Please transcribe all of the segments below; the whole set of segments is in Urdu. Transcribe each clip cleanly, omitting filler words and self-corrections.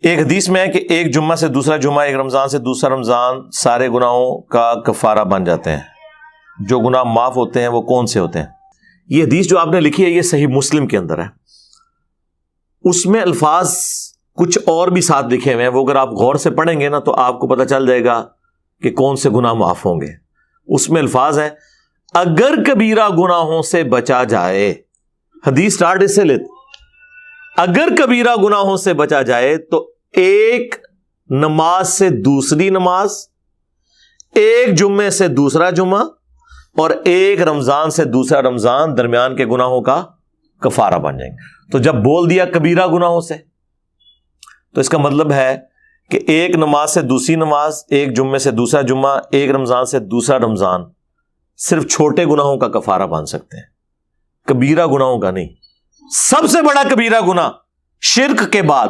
ایک حدیث میں ہے کہ ایک جمعہ سے دوسرا جمعہ، ایک رمضان سے دوسرا رمضان سارے گناہوں کا کفارہ بن جاتے ہیں۔ جو گناہ معاف ہوتے ہیں وہ کون سے ہوتے ہیں؟ یہ حدیث جو آپ نے لکھی ہے یہ صحیح مسلم کے اندر ہے، اس میں الفاظ کچھ اور بھی ساتھ لکھے ہوئے ہیں، وہ اگر آپ غور سے پڑھیں گے نا تو آپ کو پتہ چل جائے گا کہ کون سے گناہ معاف ہوں گے۔ اس میں الفاظ ہیں اگر کبیرہ گناہوں سے بچا جائے، حدیث سٹارٹ اس سے لیتے، اگر کبیرہ گناہوں سے بچا جائے تو ایک نماز سے دوسری نماز، ایک جمعے سے دوسرا جمعہ اور ایک رمضان سے دوسرا رمضان درمیان کے گناہوں کا کفارہ بن جائیں گے۔ تو جب بول دیا کبیرہ گناہوں سے تو اس کا مطلب ہے کہ ایک نماز سے دوسری نماز، ایک جمعے سے دوسرا جمعہ، ایک رمضان سے دوسرا رمضان صرف چھوٹے گناہوں کا کفارہ بن سکتے ہیں، کبیرہ گناہوں کا نہیں۔ سب سے بڑا کبیرہ گناہ شرک کے بعد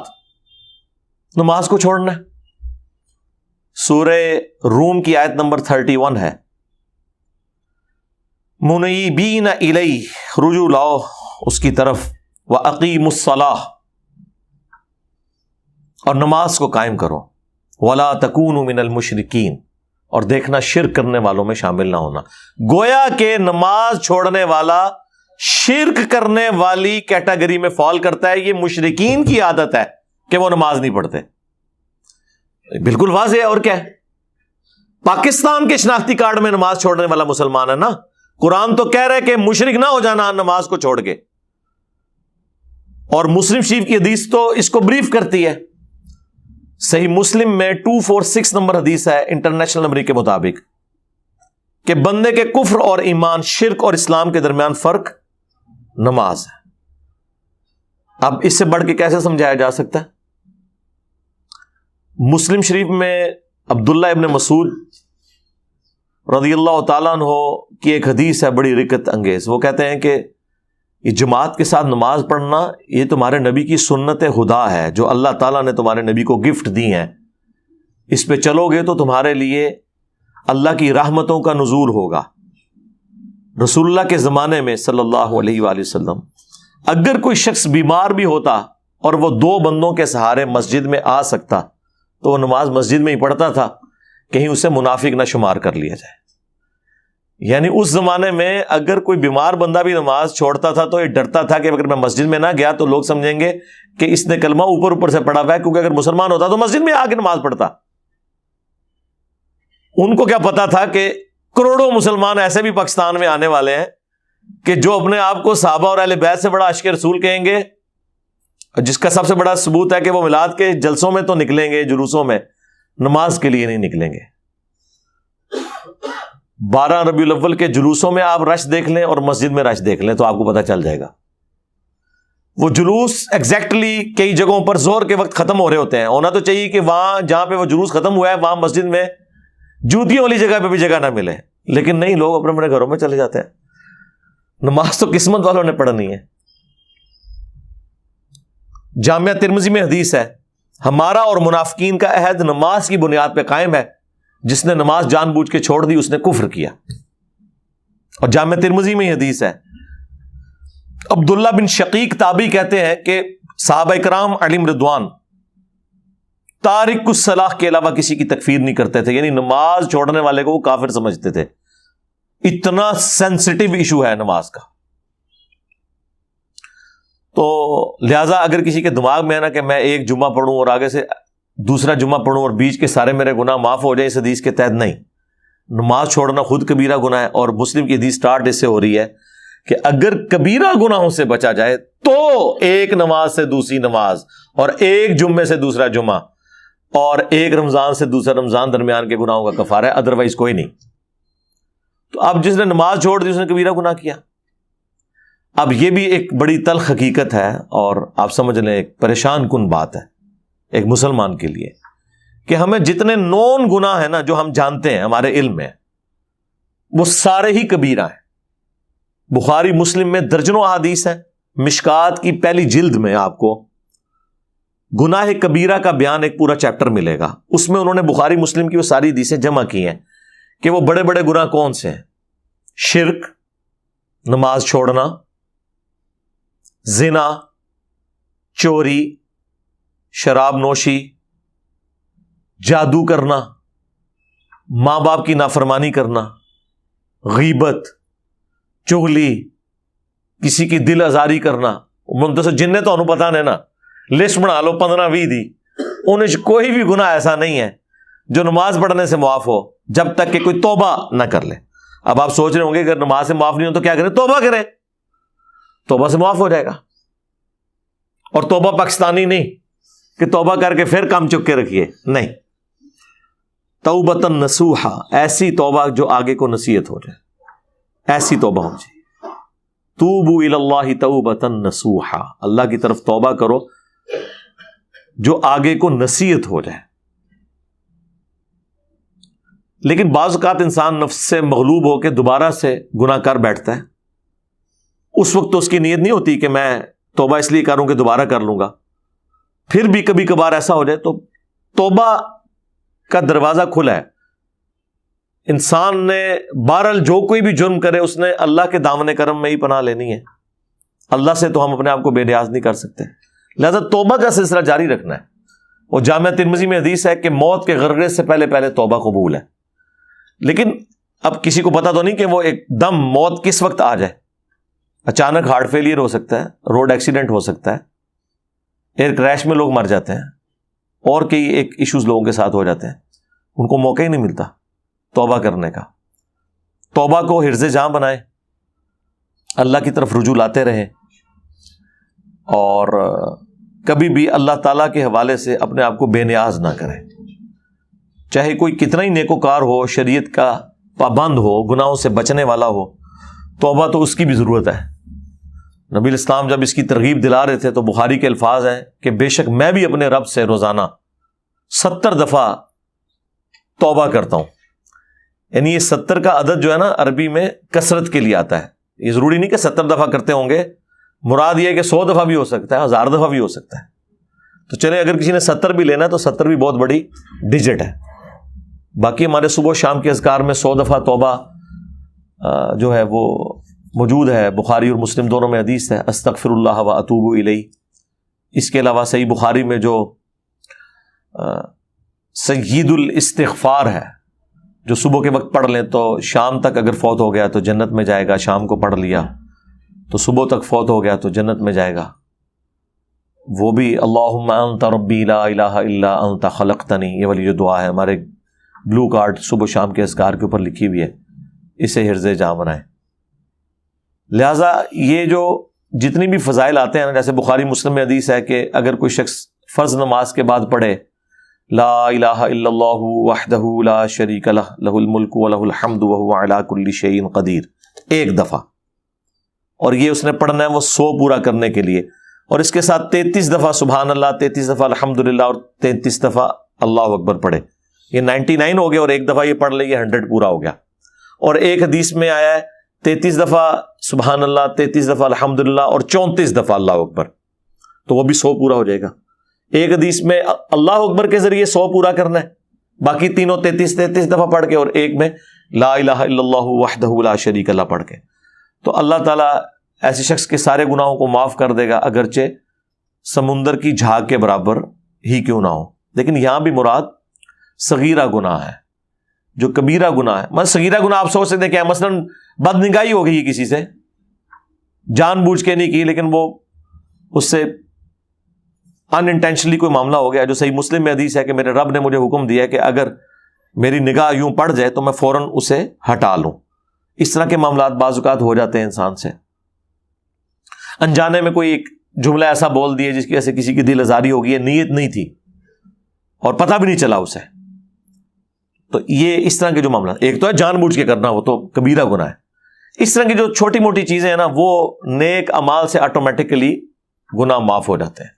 نماز کو چھوڑنا ہے۔ سورہ روم کی آیت نمبر 31 ہے، منیبین الیہ، رجوع لاؤ اس کی طرف، وَأَقِیمُوا الصَّلَاةَ، اور نماز کو قائم کرو، وَلَا تَكُونُوا مِنَ الْمُشْرِكِينَ، اور دیکھنا شرک کرنے والوں میں شامل نہ ہونا۔ گویا کہ نماز چھوڑنے والا شرک کرنے والی کیٹیگری میں فال کرتا ہے۔ یہ مشرکین کی عادت ہے کہ وہ نماز نہیں پڑھتے، بالکل واضح ہے۔ اور کیا ہے؟ پاکستان کے شناختی کارڈ میں نماز چھوڑنے والا مسلمان ہے نا، قرآن تو کہہ رہے کہ مشرک نہ ہو جانا نماز کو چھوڑ کے، اور مسلم شریف کی حدیث تو اس کو بریف کرتی ہے۔ صحیح مسلم میں 246 نمبر حدیث ہے انٹرنیشنل نمبر کے مطابق کہ بندے کے کفر اور ایمان، شرک اور اسلام کے درمیان فرق نماز ہے۔ اب اس سے بڑھ کے کیسے سمجھایا جا سکتا ہے؟ مسلم شریف میں عبداللہ ابن مسعود رضی اللہ تعالیٰ عنہ کی ایک حدیث ہے بڑی رکت انگیز۔ وہ کہتے ہیں کہ یہ جماعت کے ساتھ نماز پڑھنا یہ تمہارے نبی کی سنت خدا ہے جو اللہ تعالیٰ نے تمہارے نبی کو گفٹ دی ہیں، اس پہ چلو گے تو تمہارے لیے اللہ کی رحمتوں کا نزول ہوگا۔ رسول اللہ کے زمانے میں صلی اللہ علیہ وآلہ وسلم اگر کوئی شخص بیمار بھی ہوتا اور وہ 2 بندوں کے سہارے مسجد میں آ سکتا تو وہ نماز مسجد میں ہی پڑھتا تھا، کہیں اسے منافق نہ شمار کر لیا جائے۔ یعنی اس زمانے میں اگر کوئی بیمار بندہ بھی نماز چھوڑتا تھا تو یہ ڈرتا تھا کہ اگر میں مسجد میں نہ گیا تو لوگ سمجھیں گے کہ اس نے کلمہ اوپر سے پڑھا ہوا ہے، کیونکہ اگر مسلمان ہوتا تو مسجد میں آ کے نماز پڑھتا۔ ان کو کیا پتا تھا کہ کروڑوں مسلمان ایسے بھی پاکستان میں آنے والے ہیں کہ جو اپنے آپ کو صحابہ اور اہل بیت سے بڑا عاشق رسول کہیں گے، جس کا سب سے بڑا ثبوت ہے کہ وہ میلاد کے جلسوں میں تو نکلیں گے، جلوسوں میں، نماز کے لیے نہیں نکلیں گے۔ 12 ربیع الاول کے جلوسوں میں آپ رش دیکھ لیں اور مسجد میں رش دیکھ لیں تو آپ کو پتہ چل جائے گا۔ وہ جلوس ایگزیکٹلی کئی جگہوں پر ظہر کے وقت ختم ہو رہے ہوتے ہیں، ہونا تو چاہیے کہ وہاں جہاں پہ وہ جلوس ختم ہوا ہے وہاں مسجد میں جوتیوں والی جگہ پہ بھی جگہ نہ ملے، لیکن نہیں، لوگ اپنے اپنے گھروں میں چلے جاتے ہیں۔ نماز تو قسمت والوں نے پڑھنی ہے۔ جامعہ ترمذی میں حدیث ہے، ہمارا اور منافقین کا عہد نماز کی بنیاد پہ قائم ہے، جس نے نماز جان بوجھ کے چھوڑ دی اس نے کفر کیا۔ اور جامعہ ترمذی میں حدیث ہے، عبداللہ بن شقیق تابعی کہتے ہیں کہ صحابہ کرام علیہم رضوان تارک الصلاۃ کے علاوہ کسی کی تکفیر نہیں کرتے تھے، یعنی نماز چھوڑنے والے کو وہ کافر سمجھتے تھے۔ اتنا سینسٹیو ایشو ہے نماز کا۔ تو لہٰذا اگر کسی کے دماغ میں ہے نا کہ میں ایک جمعہ پڑھوں اور آگے سے دوسرا جمعہ پڑھوں اور بیچ کے سارے میرے گناہ معاف ہو جائیں، اس حدیث کے تحت نہیں، نماز چھوڑنا خود کبیرہ گناہ ہے۔ اور مسلم کی حدیث سٹارٹ اس سے ہو رہی ہے کہ اگر کبیرہ گناہوں سے بچا جائے تو ایک نماز سے دوسری نماز اور ایک جمعے سے دوسرا جمعہ اور ایک رمضان سے دوسرا رمضان درمیان کے گناہوں کا کفارہ ہے، ادروائز کوئی نہیں۔ تو اب جس نے نماز چھوڑ دی اس نے کبیرہ گناہ کیا۔ اب یہ بھی ایک بڑی تلخ حقیقت ہے اور آپ سمجھ لیں ایک پریشان کن بات ہے ایک مسلمان کے لیے کہ ہمیں جتنے نون گناہ ہیں نا جو ہم جانتے ہیں ہمارے علم میں، وہ سارے ہی کبیرہ ہیں۔ بخاری مسلم میں درجنوں احادیث ہیں، مشکات کی پہلی جلد میں آپ کو گناہ کبیرہ کا بیان ایک پورا چیپٹر ملے گا، اس میں انہوں نے بخاری مسلم کی وہ ساری حدیثیں جمع کی ہیں کہ وہ بڑے بڑے گناہ کون سے ہیں۔ شرک، نماز چھوڑنا، زنا، چوری، شراب نوشی، جادو کرنا، ماں باپ کی نافرمانی کرنا، غیبت، چغلی، کسی کی دل آزاری کرنا. منتصر جن نے تو انہوں پتا نہیں نا، لسٹ بنا لو 15-20 دی، انہیں کوئی بھی گناہ ایسا نہیں ہے جو نماز پڑھنے سے معاف ہو جب تک کہ کوئی توبہ نہ کر لے. اب آپ سوچ رہے ہوں گے اگر نماز سے معاف نہیں ہو تو کیا کریں؟ توبہ کریں، توبہ سے معاف ہو جائے گا. اور توبہ پاکستانی نہیں کہ توبہ کر کے پھر کام چک کے رکھیے، نہیں، توبۃ نصوحا، ایسی توبہ جو آگے کو نصیحت ہو جائے، ایسی توبہ ہو جائے. توبوا الی اللہ توبۃ نصوحا، اللہ کی طرف توبہ کرو جو آگے کو نصیحت ہو جائے. لیکن بعض اوقات انسان نفس سے مغلوب ہو کے دوبارہ سے گناہ کر بیٹھتا ہے. اس وقت تو اس کی نیت نہیں ہوتی کہ میں توبہ اس لیے کروں کہ دوبارہ کر لوں گا. پھر بھی کبھی کبھار ایسا ہو جائے تو توبہ کا دروازہ کھلا ہے. انسان نے بہرحال جو کوئی بھی جرم کرے اس نے اللہ کے دامن کرم میں ہی پناہ لینی ہے. اللہ سے تو ہم اپنے آپ کو بے نیاز نہیں کر سکتے، لہذا توبہ کا سلسلہ جاری رکھنا ہے. وہ جامعہ ترمذی میں حدیث ہے کہ موت کے غرغرے سے پہلے پہلے توبہ قبول ہے. لیکن اب کسی کو پتا تو نہیں کہ وہ ایک دم موت کس وقت آ جائے. اچانک ہارٹ فیلئر ہو سکتا ہے، روڈ ایکسیڈنٹ ہو سکتا ہے، ایئر کریش میں لوگ مر جاتے ہیں، اور کئی ایک ایشوز لوگوں کے ساتھ ہو جاتے ہیں. ان کو موقع ہی نہیں ملتا توبہ کرنے کا. توبہ کو حرز جاں بنائیں، اللہ کی طرف رجوع لاتے رہیں، اور کبھی بھی اللہ تعالیٰ کے حوالے سے اپنے آپ کو بے نیاز نہ کریں. چاہے کوئی کتنا ہی نیکوکار ہو، شریعت کا پابند ہو، گناہوں سے بچنے والا ہو، توبہ تو اس کی بھی ضرورت ہے. نبی الاسلام جب اس کی ترغیب دلا رہے تھے تو بخاری کے الفاظ ہیں کہ بے شک میں بھی اپنے رب سے روزانہ 70 دفعہ توبہ کرتا ہوں. یعنی یہ 70 کا عدد جو ہے نا عربی میں کثرت کے لیے آتا ہے. یہ ضروری نہیں کہ 70 دفعہ کرتے ہوں گے، مراد یہ ہے کہ 100 دفعہ بھی ہو سکتا ہے، 1000 دفعہ بھی ہو سکتا ہے. تو چلے اگر کسی نے 70 بھی لینا ہے تو 70 بھی بہت بڑی ڈیجٹ ہے. باقی ہمارے صبح و شام کے اذکار میں 100 دفعہ توبہ جو ہے وہ موجود ہے. بخاری اور مسلم دونوں میں حدیث ہے، استغفر اللہ و اتوب الیہ. اس کے علاوہ صحیح بخاری میں جو سید الاستغفار ہے، جو صبح کے وقت پڑھ لیں تو شام تک اگر فوت ہو گیا تو جنت میں جائے گا، شام کو پڑھ لیا تو صبح تک فوت ہو گیا تو جنت میں جائے گا. وہ بھی اللہم انت ربی لا الہ الا انت خلقتنی، یہ والی جو دعا ہے ہمارے بلو کارڈ صبح و شام کے اذکار کے اوپر لکھی ہوئی ہے، اسے حرز جاں بنائیں. لہٰذا یہ جو جتنی بھی فضائل آتے ہیں نا، جیسے بخاری مسلم میں حدیث ہے کہ اگر کوئی شخص فرض نماز کے بعد پڑھے لا الہ الا اللہ وحدہ لا شریک لہ لہ الملک ولہ الحمد وہو علی کل شیء قدیر، ایک دفعہ، اور یہ اس نے پڑھنا ہے وہ 100 پورا کرنے کے لیے. اور اس کے ساتھ 33 دفعہ سبحان اللہ، 33 دفعہ الحمدللہ، اور 33 دفعہ اللہ اکبر پڑھے. یہ 99 ہو گیا، اور ایک دفعہ یہ پڑھ لے یہ 100 پورا ہو گیا. اور ایک حدیث میں آیا ہے 33 دفعہ سبحان اللہ، 33 دفعہ الحمدللہ، اور 34 دفعہ اللہ اکبر، تو وہ بھی 100 پورا ہو جائے گا. ایک حدیث میں اللہ اکبر کے ذریعے 100 پورا کرنا ہے، باقی تینوں 33 دفعہ پڑھ کے، اور ایک میں لا الہ الا اللہ وحدہ لا شریک لہ پڑھ کے. تو اللہ تعالیٰ ایسے شخص کے سارے گناہوں کو معاف کر دے گا، اگرچہ سمندر کی جھاگ کے برابر ہی کیوں نہ ہو. لیکن یہاں بھی مراد صغیرہ گناہ ہے، جو کبیرہ گناہ ہے. مثلا صغیرہ گناہ آپ سوچ سکتے ہیں کہ مثلاً بد نگاہی ہو گئی کسی سے، جان بوجھ کے نہیں کی لیکن وہ اس سے ان انٹینشنلی کوئی معاملہ ہو گیا. جو صحیح مسلم میں حدیث ہے کہ میرے رب نے مجھے حکم دیا ہے کہ اگر میری نگاہ یوں پڑ جائے تو میں فوراً اسے ہٹا لوں. اس طرح کے معاملات بعض اوقات ہو جاتے ہیں انسان سے. انجانے میں کوئی ایک جملہ ایسا بول دیے جس کی وجہ سے کسی کی دل آزاری ہوگی، یہ نیت نہیں تھی اور پتہ بھی نہیں چلا اسے. تو یہ اس طرح کے جو معاملات، ایک تو ہے جان بوجھ کے کرنا، وہ تو کبیرہ گناہ ہے. اس طرح کی جو چھوٹی موٹی چیزیں ہیں نا، وہ نیک اعمال سے آٹومیٹکلی گناہ معاف ہو جاتے ہیں.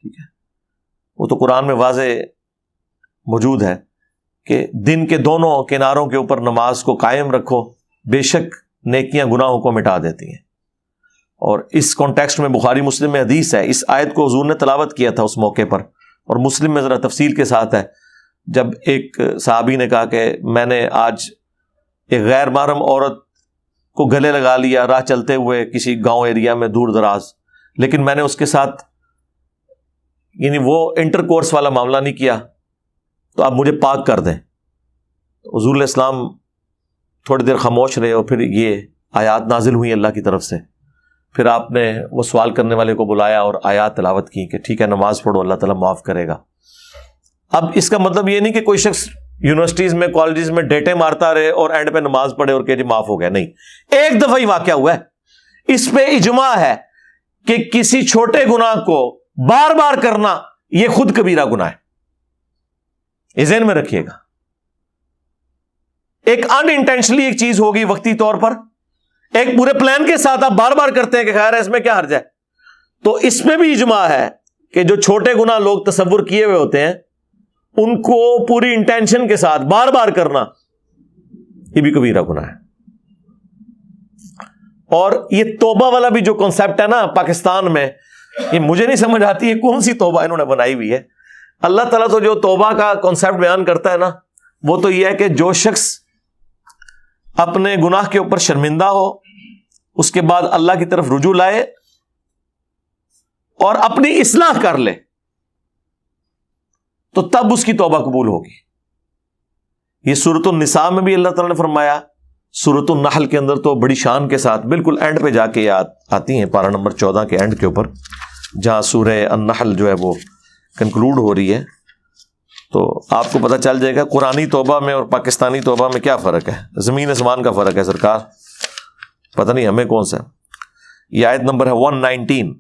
ٹھیک ہے، وہ تو قرآن میں واضح موجود ہے کہ دن کے دونوں کناروں کے اوپر نماز کو قائم رکھو، بے شک نیکیاں گناہوں کو مٹا دیتی ہیں. اور اس کانٹیکسٹ میں بخاری مسلم میں حدیث ہے، اس آیت کو حضور نے تلاوت کیا تھا اس موقع پر، اور مسلم میں ذرا تفصیل کے ساتھ ہے. جب ایک صحابی نے کہا کہ میں نے آج ایک غیر محرم عورت کو گلے لگا لیا راہ چلتے ہوئے کسی گاؤں ایریا میں دور دراز، لیکن میں نے اس کے ساتھ یعنی وہ انٹر کورس والا معاملہ نہیں کیا تو آپ مجھے پاک کر دیں. حضور علیہ السلام تھوڑی دیر خاموش رہے اور پھر یہ آیات نازل ہوئی اللہ کی طرف سے. پھر آپ نے وہ سوال کرنے والے کو بلایا اور آیات تلاوت کی کہ ٹھیک ہے نماز پڑھو اللہ تعالیٰ معاف کرے گا. اب اس کا مطلب یہ نہیں کہ کوئی شخص یونیورسٹیز میں کالجز میں ڈیٹے مارتا رہے اور اینڈ پہ نماز پڑھے اور کہ جی معاف ہو گیا. نہیں, ایک دفعہ ہی واقعہ ہوا ہے. اس پہ اجماع ہے کہ کسی چھوٹے گناہ کو بار بار کرنا یہ خود کبیرہ گناہ ہے. یہ ذہن میں رکھیے گا. ایک ان انٹینشنلی ایک چیز ہوگی وقتی طور پر, ایک پورے پلان کے ساتھ آپ بار بار کرتے ہیں کہ خیر ہے اس میں کیا حرج ہے. تو اس میں بھی اجماع ہے کہ جو چھوٹے گناہ لوگ تصور کیے ہوئے ہوتے ہیں ان کو پوری انٹینشن کے ساتھ بار بار کرنا یہ بھی کبیرہ گناہ ہے. اور یہ توبہ والا بھی جو کنسپٹ ہے نا پاکستان میں, یہ مجھے نہیں سمجھ آتی ہے کون سی توبہ انہوں نے بنائی ہوئی ہے. اللہ تعالیٰ تو جو توبہ کا کنسپٹ بیان کرتا ہے نا وہ تو یہ ہے کہ جو شخص اپنے گناہ کے اوپر شرمندہ ہو, اس کے بعد اللہ کی طرف رجوع لائے اور اپنی اصلاح کر لے تو تب اس کی توبہ قبول ہوگی. یہ سورۃ النساء میں بھی اللہ تعالیٰ نے فرمایا, سورۃ النحل کے اندر تو بڑی شان کے ساتھ بالکل اینڈ پہ جا کے آتی ہیں, پارہ نمبر 14 کے اینڈ کے اوپر جہاں سورہ النحل جو ہے وہ کنکلوڈ ہو رہی ہے. تو آپ کو پتہ چل جائے گا قرآنی توبہ میں اور پاکستانی توبہ میں کیا فرق ہے. زمین آسمان کا فرق ہے سرکار, پتہ نہیں ہمیں کون سا. یہ آیت نمبر ہے 119.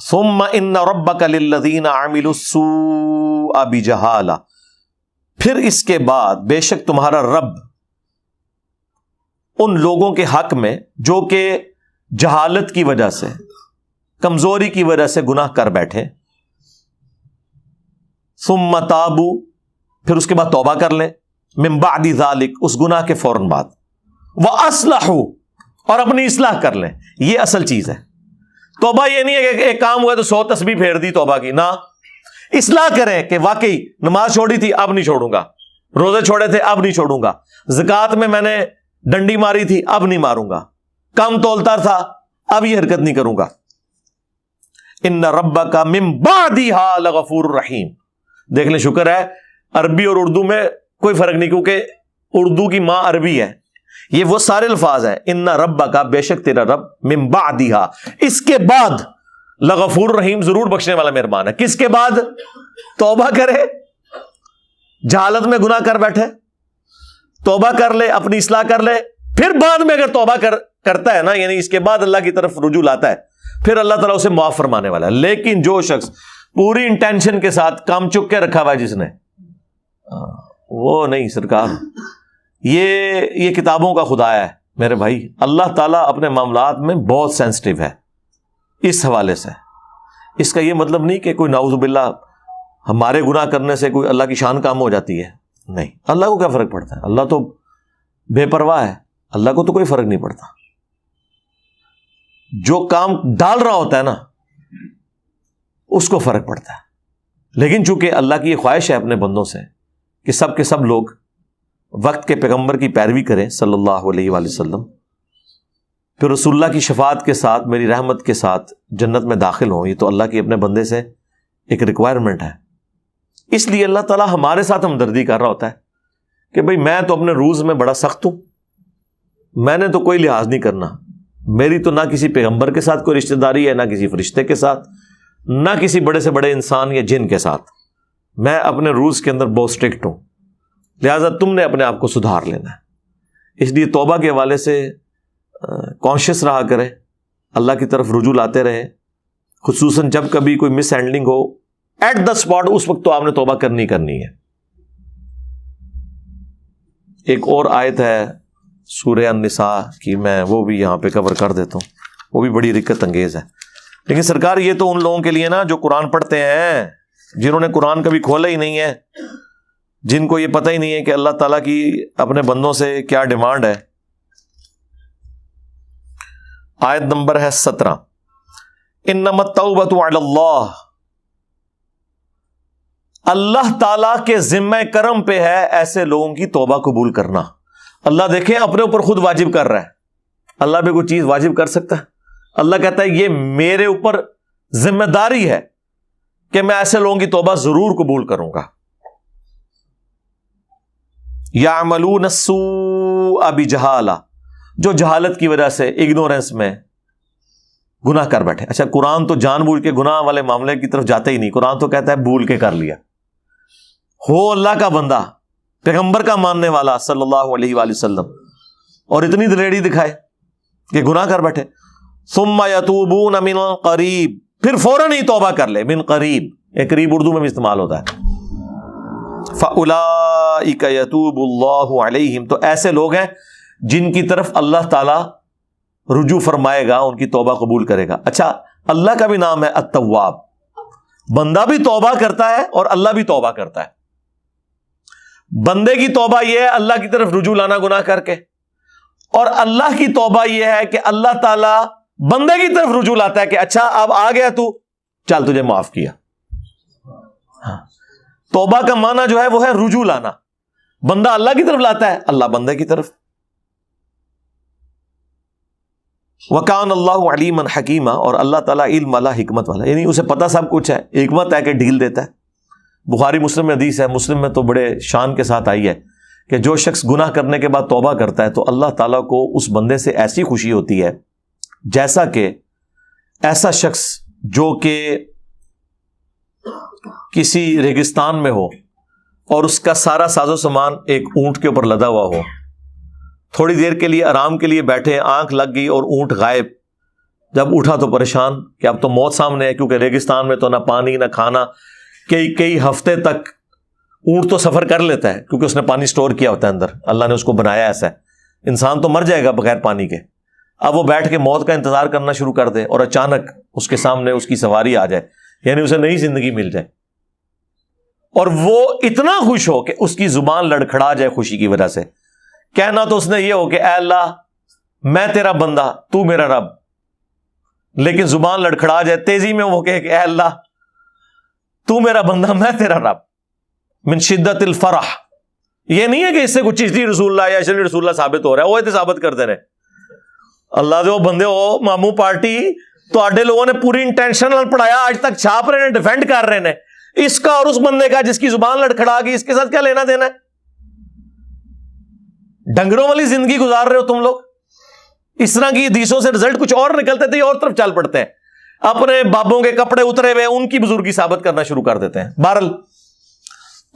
ثم ان ربک للذین عملوا السوء بجہالہ, پھر اس کے بعد بے شک تمہارا رب ان لوگوں کے حق میں جو کہ جہالت کی وجہ سے, کمزوری کی وجہ سے گناہ کر بیٹھے, ثم تابوا, پھر اس کے بعد توبہ کر لیں, من بعد ذالک, اس گناہ کے فوراً بعد, واصلحوا, اور اپنی اصلاح کر لیں. یہ اصل چیز ہے. توبہ یہ نہیں ہے کہ ایک کام ہوا تو 100 تسبیح پھیر دی توبہ کی, نہ, اصلاح کریں کہ واقعی نماز چھوڑی تھی اب نہیں چھوڑوں گا, روزے چھوڑے تھے اب نہیں چھوڑوں گا, زکوٰۃ میں نے ڈنڈی ماری تھی اب نہیں ماروں گا, کم تولتا تھا اب یہ حرکت نہیں کروں گا. ان ربک من بعدھا لغفور رحیم. دیکھ لیں, شکر ہے عربی اور اردو میں کوئی فرق نہیں, کیونکہ اردو کی ماں عربی ہے. یہ وہ سارے الفاظ ہیں, ان ربک, بے شک تیرا رب, من بعدھا, اس کے بعد, لغفور رحیم, ضرور بخشنے والا مہربان ہے. کس کے بعد؟ توبہ کرے, جہالت میں گناہ کر بیٹھے, توبہ کر لے, اپنی اصلاح کر لے, پھر بعد میں اگر توبہ کرتا ہے نا, یعنی اس کے بعد اللہ کی طرف رجوع لاتا ہے, پھر اللہ تعالیٰ اسے معاف فرمانے والا ہے. لیکن جو شخص پوری انٹینشن کے ساتھ کام چک کے رکھا ہوا ہے جس نے, وہ نہیں سرکار. یہ کتابوں کا خدا ہے میرے بھائی. اللہ تعالیٰ اپنے معاملات میں بہت سینسٹیو ہے اس حوالے سے. اس کا یہ مطلب نہیں کہ کوئی نعوذ باللہ ہمارے گناہ کرنے سے کوئی اللہ کی شان کام ہو جاتی ہے. نہیں, اللہ کو کیا فرق پڑتا ہے, اللہ تو بے پرواہ ہے, اللہ کو تو کوئی فرق نہیں پڑتا. جو کام ڈال رہا ہوتا ہے نا اس کو فرق پڑتا ہے. لیکن چونکہ اللہ کی یہ خواہش ہے اپنے بندوں سے کہ سب کے سب لوگ وقت کے پیغمبر کی پیروی کریں صلی اللہ علیہ وآلہ وسلم, پھر رسول اللہ کی شفاعت کے ساتھ, میری رحمت کے ساتھ جنت میں داخل ہوں. یہ تو اللہ کی اپنے بندے سے ایک ریکوائرمنٹ ہے. اس لیے اللہ تعالیٰ ہمارے ساتھ ہمدردی کر رہا ہوتا ہے کہ بھئی میں تو اپنے روز میں بڑا سخت ہوں, میں نے تو کوئی لحاظ نہیں کرنا, میری تو نہ کسی پیغمبر کے ساتھ کوئی رشتہ داری ہے, نہ کسی فرشتے کے ساتھ, نہ کسی بڑے سے بڑے انسان یا جن کے ساتھ. میں اپنے روز کے اندر بہت اسٹرکٹ ہوں, لہٰذا تم نے اپنے آپ کو سدھار لینا ہے. اس لیے توبہ کے حوالے سے کانشیس رہا کرے, اللہ کی طرف رجوع لاتے رہے, خصوصاً جب کبھی کوئی مس ہینڈلنگ ہو ایٹ دا اسپاٹ, اس وقت تو آپ نے توبہ کرنی ہے. ایک اور آیت ہے سورہ النساء کی, میں وہ بھی یہاں پہ کور کر دیتا ہوں, وہ بھی بڑی رکت انگیز ہے. لیکن سرکار یہ تو ان لوگوں کے لیے نا جو قرآن پڑھتے ہیں, جنہوں نے قرآن کبھی کھولا ہی نہیں ہے, جن کو یہ پتہ ہی نہیں ہے کہ اللہ تعالیٰ کی اپنے بندوں سے کیا ڈیمانڈ ہے. آیت نمبر ہے 17. انما التوبۃ علی اللہ, اللہ تعالیٰ کے ذمہ کرم پہ ہے ایسے لوگوں کی توبہ قبول کرنا. اللہ دیکھیں اپنے اوپر خود واجب کر رہا ہے. اللہ بھی کوئی چیز واجب کر سکتا ہے؟ اللہ کہتا ہے یہ میرے اوپر ذمہ داری ہے کہ میں ایسے لوگوں کی توبہ ضرور قبول کروں گا. یعملون السوء بجہالہ، جو جہالت کی وجہ سے اگنورنس میں گناہ کر بیٹھے. اچھا قرآن تو جان بوجھ کے گناہ والے معاملے کی طرف جاتے ہی نہیں. قرآن تو کہتا ہے بھول کے کر لیا. ہو اللہ کا بندہ، پیغمبر کا ماننے والا صلی اللہ علیہ وآلہ وسلم، اور اتنی دلیری دکھائے کہ گناہ کر بیٹھے. ثم یتوبون من قریب، پھر فوراً ہی توبہ کر لے. من قریب، ایک قریب اردو میں بھی استعمال ہوتا ہے. فاولئک یتوب اللہ علیہم، تو ایسے لوگ ہیں جن کی طرف اللہ تعالی رجوع فرمائے گا، ان کی توبہ قبول کرے گا. اچھا اللہ کا بھی نام ہے التواب. بندہ بھی توبہ کرتا ہے اور اللہ بھی توبہ کرتا ہے. بندے کی توبہ یہ ہے اللہ کی طرف رجوع لانا گناہ کر کے، اور اللہ کی توبہ یہ ہے کہ اللہ تعالی بندے کی طرف رجوع لاتا ہے کہ اچھا اب آ گیا تو چل تجھے معاف کیا. توبہ کا معنی جو ہے وہ ہے رجوع لانا. بندہ اللہ کی طرف لاتا ہے، اللہ بندے کی طرف. وَكَانَ اللَّهُ عَلِيمًا حَكِيمًا، اور اللہ تعالیٰ علم والا، حکمت والا، یعنی اسے پتہ سب کچھ ہے. حکمت ہے کہ ڈھیل دیتا ہے. بخاری مسلم میں حدیث ہے، مسلم میں تو بڑے شان کے ساتھ آئی ہے کہ جو شخص گناہ کرنے کے بعد توبہ کرتا ہے تو اللہ تعالیٰ کو اس بندے سے ایسی خوشی ہوتی ہے جیسا کہ ایسا شخص جو کہ کسی ریگستان میں ہو اور اس کا سارا ساز و سامان ایک اونٹ کے اوپر لدا ہوا ہو. تھوڑی دیر کے لیے آرام کے لیے بیٹھے، آنکھ لگ گئی اور اونٹ غائب. جب اٹھا تو پریشان کہ اب تو موت سامنے ہے، کیونکہ ریگستان میں تو نہ پانی نہ کھانا. کئی ہفتے تک اونٹ تو سفر کر لیتا ہے کیونکہ اس نے پانی سٹور کیا ہوتا ہے اندر، اللہ نے اس کو بنایا ایسا ہے. انسان تو مر جائے گا بغیر پانی کے. اب وہ بیٹھ کے موت کا انتظار کرنا شروع کر دے اور اچانک اس کے سامنے اس کی سواری آ جائے، یعنی اسے نئی زندگی مل جائے، اور وہ اتنا خوش ہو کہ اس کی زبان لڑکھڑا جائے خوشی کی وجہ سے. کہنا تو اس نے یہ ہو کہ اے اللہ میں تیرا بندہ، تو میرا رب، لیکن زبان لڑکھڑا جائے تیزی میں وہ کہے کہ اے اللہ تو میرا بندہ میں تیرا رب. من شدت الفرح. یہ نہیں ہے کہ اس سے کچھ چیز رسول اللہ یا اشرف رسول اللہ ثابت ہو رہا ہے، وہ ایسے ثابت کرتے رہے. اللہ دے وہ بندے ہو مامو پارٹی تو آڈے لوگوں نے پوری انٹینشنل پڑھایا، آج تک چھاپ رہے ہیں، ڈیفینڈ کر رہے ہیں اس کا اور اس بندے کا جس کی زبان لڑکھڑا گئی. اس کے ساتھ کیا لینا دینا ہے؟ ڈنگروں والی زندگی گزار رہے ہو تم لوگ. اس طرح کی حدیثوں سے رزلٹ کچھ اور نکلتے تھے، اور طرف چل پڑتے ہیں، اپنے بابوں کے کپڑے اترے ہوئے ان کی بزرگی ثابت کرنا شروع کر دیتے ہیں. بہرحال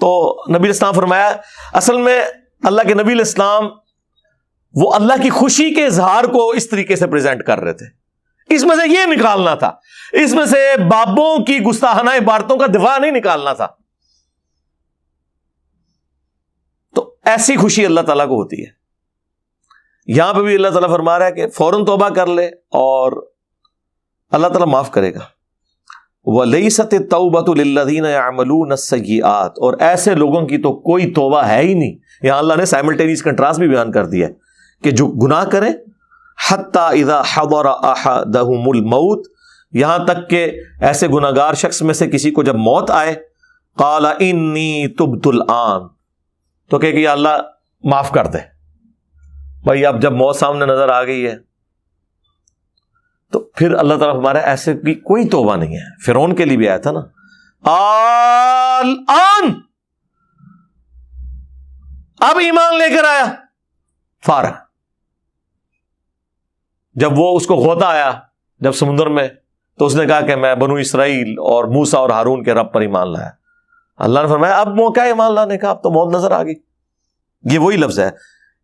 تو نبی الاسلام فرمایا اصل میں اللہ کے نبی الاسلام وہ اللہ کی خوشی کے اظہار کو اس طریقے سے پریزنٹ کر رہے تھے. اس میں سے یہ نکالنا تھا، اس میں سے بابوں کی گستاخانہ عبارتوں کا دفاع نہیں نکالنا تھا. تو ایسی خوشی اللہ تعالیٰ کو ہوتی ہے. یہاں پہ بھی اللہ تعالیٰ فرما رہا ہے کہ فوراً توبہ کر لے اور اللہ تعالیٰ معاف کرے گا. وَلَيْسَتِ التَّوْبَةُ لِلَّذِينَ يَعْمَلُونَ السَّيِّئَاتِ، اور ایسے لوگوں کی تو کوئی توبہ ہے ہی نہیں. یہاں اللہ نے سائملٹینیس کنٹراسٹ بھی بیان کر دیا ہے کہ جو گناہ کریں حَتَّى إِذَا حَضَرَ أَحَدَهُمُ الْمَوْتِ، یہاں تک کہ ایسے گناہگار شخص میں سے کسی کو جب موت آئے، قَالَ إِنِّي تُبْتُ الْآنَ، تو کہ یا اللہ معاف کر دے. بھائی اب جب موت سامنے نظر آ گئی ہے تو پھر اللہ تعالیٰ ہمارا ایسے کی کوئی توبہ نہیں ہے. فرعون کے لیے بھی آیا تھا نا، الآن، اب ایمان لے کر آیا فارغ. جب وہ اس کو غوطہ آیا جب سمندر میں، تو اس نے کہا کہ میں بنو اسرائیل اور موسیٰ اور ہارون کے رب پر ایمان لایا. اللہ نے فرمایا اب موقع ہے ایمان لانے کا، اب تو موت نظر آ گئی. یہ وہی لفظ ہے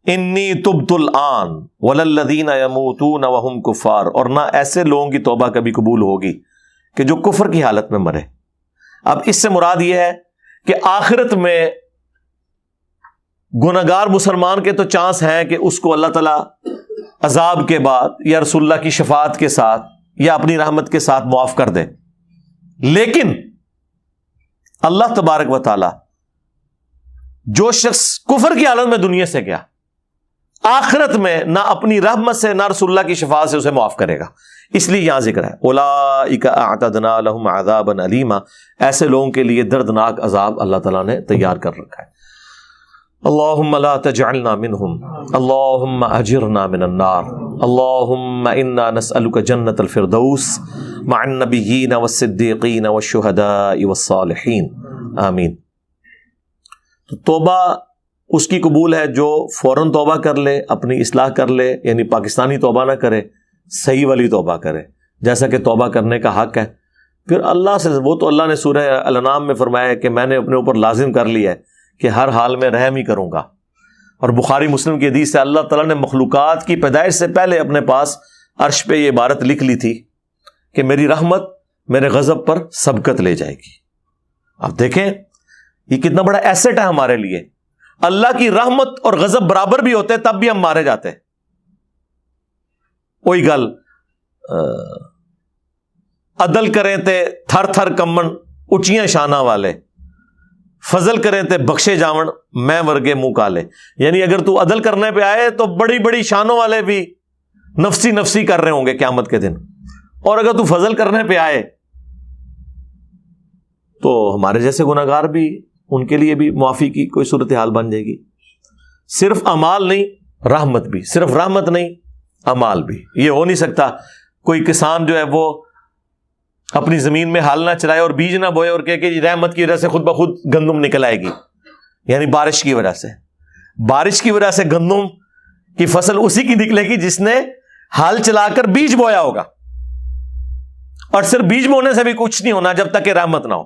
انی تبت الآن وللذین یموتون وہم کفار، اور نہ ایسے لوگوں کی توبہ کبھی قبول ہوگی کہ جو کفر کی حالت میں مرے. اب اس سے مراد یہ ہے کہ آخرت میں گناہگار مسلمان کے تو چانس ہیں کہ اس کو اللہ تعالیٰ عذاب کے بعد یا رسول اللہ کی شفاعت کے ساتھ یا اپنی رحمت کے ساتھ معاف کر دے، لیکن اللہ تبارک و تعالی جو شخص کفر کی حالت میں دنیا سے گیا، آخرت میں نہ اپنی رحمت سے نہ رسول اللہ کی شفاعت سے اسے معاف کرے گا. اس لیے یہاں ذکر ہے اولئک اعتدنا لهم عذابا علیما، ایسے لوگوں کے لیے دردناک عذاب اللہ تعالیٰ نے تیار کر رکھا ہے. اللہم لا تجعلنا منہم، اللہم اجرنا من النار، اللہم انا نسألک جنت الفردوس مع النبیین والصدیقین والشہداء والصالحین، آمین۔ تو توبہ اس کی قبول ہے جو فوراً توبہ کر لے، اپنی اصلاح کر لے، یعنی پاکستانی توبہ نہ کرے، صحیح والی توبہ کرے جیسا کہ توبہ کرنے کا حق ہے۔ پھر اللہ سے، وہ تو اللہ نے سورہ الانعام میں فرمایا ہے کہ میں نے اپنے اوپر لازم کر لیا ہے کہ ہر حال میں رحم ہی کروں گا، اور بخاری مسلم کی حدیث سے اللہ تعالیٰ نے مخلوقات کی پیدائش سے پہلے اپنے پاس عرش پہ یہ عبارت لکھ لی تھی کہ میری رحمت میرے غضب پر سبقت لے جائے گی۔ اب دیکھیں یہ کتنا بڑا ایسٹ ہے ہمارے لیے، اللہ کی رحمت اور غضب برابر بھی ہوتے تب بھی ہم مارے جاتے۔ وہی گل عدل کریں تے تھر تھر کمن اچیاں شانہ والے، فضل کریں تے بخشے جاون میں ورگے منہ کالے۔ یعنی اگر تو عدل کرنے پہ آئے تو بڑی بڑی شانوں والے بھی نفسی نفسی کر رہے ہوں گے قیامت کے دن، اور اگر تو فضل کرنے پہ آئے تو ہمارے جیسے گناہگار بھی، ان کے لیے بھی معافی کی کوئی صورتحال بن جائے گی۔ صرف اعمال نہیں رحمت بھی، صرف رحمت نہیں اعمال بھی۔ یہ ہو نہیں سکتا کوئی کسان جو ہے وہ اپنی زمین میں ہل نہ چلائے اور بیج نہ بوئے اور کہے کہ رحمت کی وجہ سے خود بخود گندم نکل آئے گی، یعنی بارش کی وجہ سے۔ بارش کی وجہ سے گندم کی فصل اسی کی نکلے گی جس نے ہل چلا کر بیج بویا ہوگا، اور صرف بیج بونے سے بھی کچھ نہیں ہونا جب تک کہ رحمت نہ ہو۔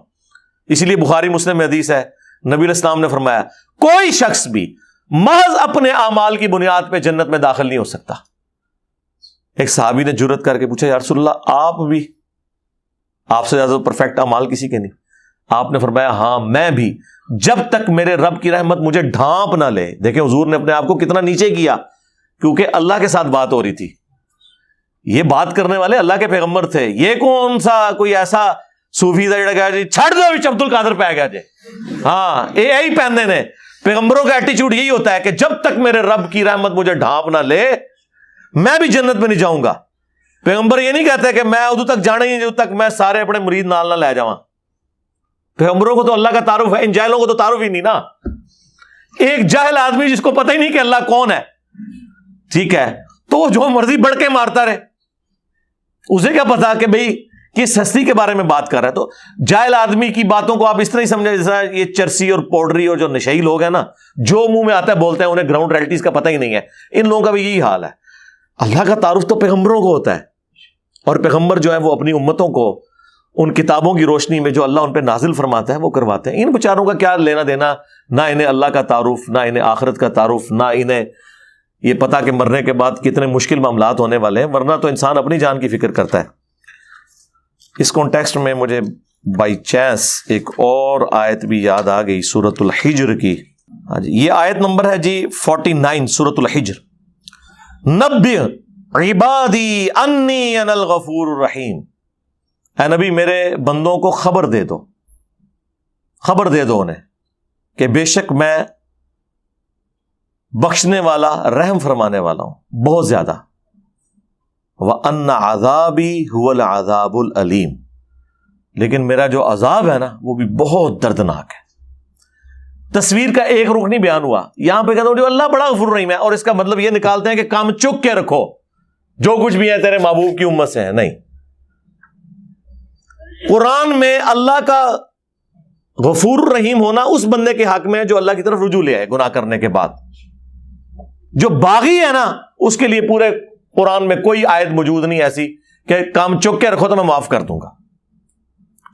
اسی لیے بخاری مسلم میں حدیث ہے، نبی علیہ السلام نے فرمایا کوئی شخص بھی محض اپنے اعمال کی بنیاد پہ جنت میں داخل نہیں ہو سکتا۔ ایک صحابی نے جرأت کر کے پوچھا یا رسول اللہ آپ بھی، آپ سے زیادہ پرفیکٹ اعمال کسی کے نہیں؟ آپ نے فرمایا ہاں میں بھی، جب تک میرے رب کی رحمت مجھے ڈھانپ نہ لے۔ دیکھیں حضور نے اپنے آپ کو کتنا نیچے کیا، کیونکہ اللہ کے ساتھ بات ہو رہی تھی، یہ بات کرنے والے اللہ کے پیغمبر تھے۔ یہ کون سا کوئی ایسا صوفی تھا جڑا جی چھڑ دو عبد القادر پہ گیا جی، ہاں یہی پہننے نے۔ پیغمبروں کا ایٹیچیوڈ یہی ہوتا ہے کہ جب تک میرے رب کی رحمت مجھے ڈھانپ نہ لے میں بھی جنت میں نہیں جاؤں گا۔ پیغمبر یہ نہیں کہتے کہ میں ادھر تک جانا ہی جب تک میں سارے اپنے مرید نال نہ لے جاؤں۔ پیغمبروں کو تو اللہ کا تعارف ہے، ان جاہلوں کو تو تعارف ہی نہیں نا۔ ایک جاہل آدمی جس کو پتہ ہی نہیں کہ اللہ کون ہے، ٹھیک ہے، تو وہ جو مرضی بڑھ کے مارتا رہے، اسے کیا پتا کہ بھئی کس ہستی کے بارے میں بات کر رہا ہے۔ تو جاہل آدمی کی باتوں کو آپ اس طرح ہی سمجھیں جس طرح یہ چرسی اور پاؤڈری اور جو نشئی لوگ ہیں نا، جو منہ میں آتا ہے بولتے ہیں، انہیں گراؤنڈ ریئلٹیز کا پتہ ہی نہیں ہے۔ ان لوگوں کا بھی یہی حال ہے۔ اللہ کا تعارف تو پیغمبروں کو ہوتا ہے، اور پیغمبر جو ہے وہ اپنی امتوں کو ان کتابوں کی روشنی میں جو اللہ ان پہ نازل فرماتا ہے وہ کرواتے ہیں۔ ان بیچاروں کا کیا لینا دینا، نہ انہیں اللہ کا تعارف، نہ انہیں آخرت کا تعارف، نہ انہیں یہ پتا کہ مرنے کے بعد کتنے مشکل معاملات ہونے والے ہیں، ورنہ تو انسان اپنی جان کی فکر کرتا ہے۔ اس کانٹیکسٹ میں مجھے بائی چانس ایک اور آیت بھی یاد آ گئی سورۃ الحجر کی۔ ہاں جی، یہ آیت نمبر ہے جی 49 سورۃ الحجر۔ نبئ عبادی انی انا الغفور الرحیم، اے نبی میرے بندوں کو خبر دے دو، خبر دے دو انہیں کہ بے شک میں بخشنے والا، رحم فرمانے والا ہوں بہت زیادہ۔ وَأَنَّ عَذَابِي هُوَ الْعَذَابُ الْأَلِيمُ، لیکن میرا جو عذاب ہے نا وہ بھی بہت دردناک ہے۔ تصویر کا ایک رخ نہیں بیان ہوا، یہاں پہ کہتے ہیں جو اللہ بڑا غفور رحیم ہے، اور اس کا مطلب یہ نکالتے ہیں کہ کام چک کے رکھو، جو کچھ بھی ہے تیرے محبوب کی امت سے ہے۔ نہیں، قرآن میں اللہ کا غفور الرحیم ہونا اس بندے کے حق میں ہے جو اللہ کی طرف رجوع لے آئے گناہ کرنے کے بعد۔ جو باغی ہے نا اس کے لیے پورے قرآن میں کوئی آیت موجود نہیں ایسی کہ کام چک کے رکھو تو میں معاف کر دوں گا۔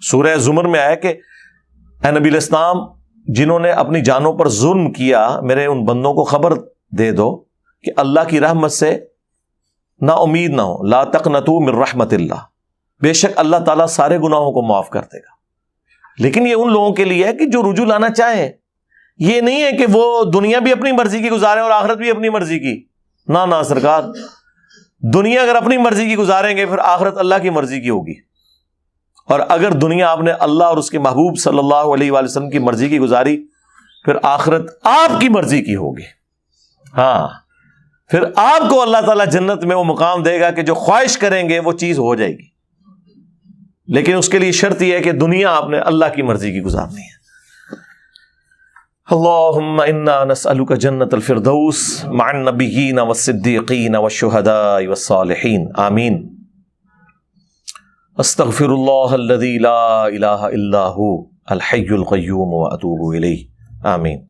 سورہ زمر میں آیا کہ اے نبی علیہ السلام جنہوں نے اپنی جانوں پر ظلم کیا، میرے ان بندوں کو خبر دے دو کہ اللہ کی رحمت سے نا امید نہ ہو، لا تقنطوا من رحمت اللہ، بے شک اللہ تعالیٰ سارے گناہوں کو معاف کر دے گا۔ لیکن یہ ان لوگوں کے لیے ہے کہ جو رجوع لانا چاہیں، یہ نہیں ہے کہ وہ دنیا بھی اپنی مرضی کی گزاریں اور آخرت بھی اپنی مرضی کی۔ نہ سرکار، دنیا اگر اپنی مرضی کی گزاریں گے پھر آخرت اللہ کی مرضی کی ہوگی، اور اگر دنیا آپ نے اللہ اور اس کے محبوب صلی اللہ علیہ وآلہ وسلم کی مرضی کی گزاری پھر آخرت آپ کی مرضی کی ہوگی۔ ہاں، پھر آپ کو اللہ تعالیٰ جنت میں وہ مقام دے گا کہ جو خواہش کریں گے وہ چیز ہو جائے گی، لیکن اس کے لیے شرط یہ ہے کہ دنیا آپ نے اللہ کی مرضی کی گزارنی ہے۔ اللهم انا نسألك جنة الفردوس مع النبيين والصديقين والشهداء والصالحين آمين. استغفر الله الذي لا إله إلا هو الحي القيوم وأتوب إليه آمين.